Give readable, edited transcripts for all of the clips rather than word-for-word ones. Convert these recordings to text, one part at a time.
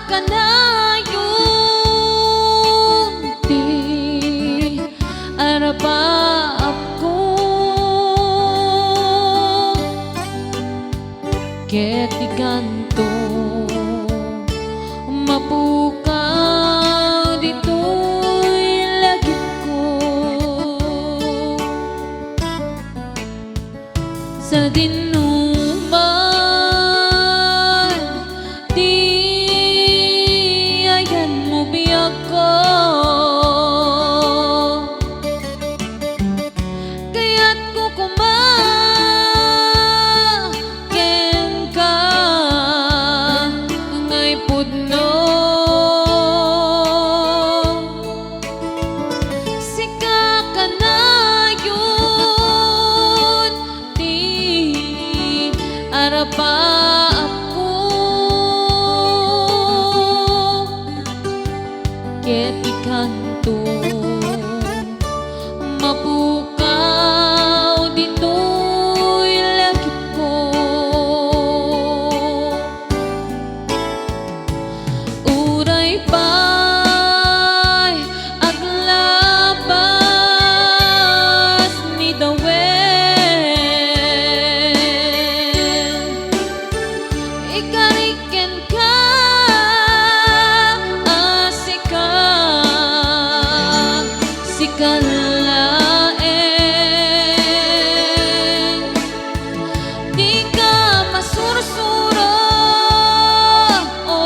kanayon ti arapaap ko ket ikanto mapukaw dito'y lagip ko sa dinuman di ayan mo biyak ko kaya't kukumaken ka ngay pudno sika kanayon di arapaap ko ket ikanto mapukaw dito'y lagip ko uray pa'y aglabas ni Dawel ikariken ka asika sikalaeng di ka masursuro o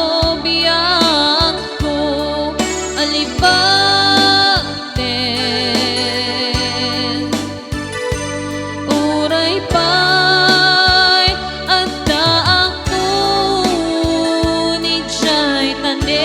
biyak ko alibag din uray pa'y adda ako ni jay tanen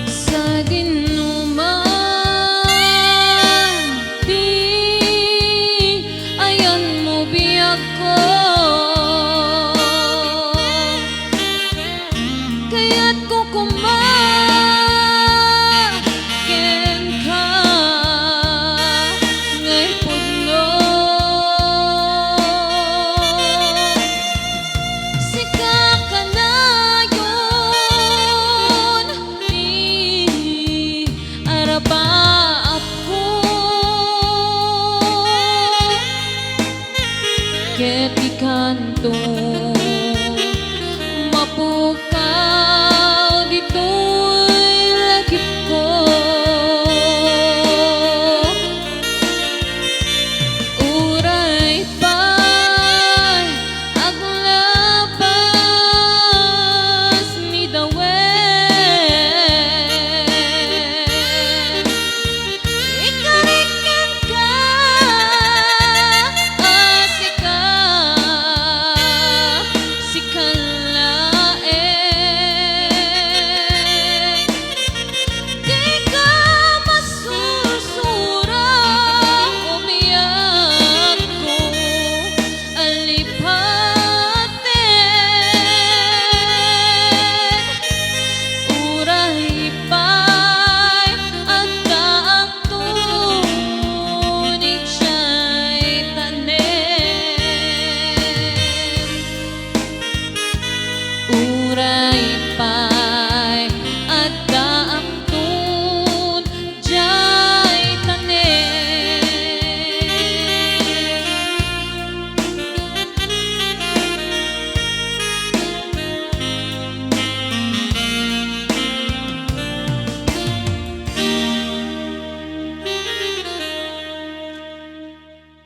sa dinuman di ayan mo biyak ko kaya't kukumaken ka ngay pudno sika kanayon di arapaap ko ket ikanto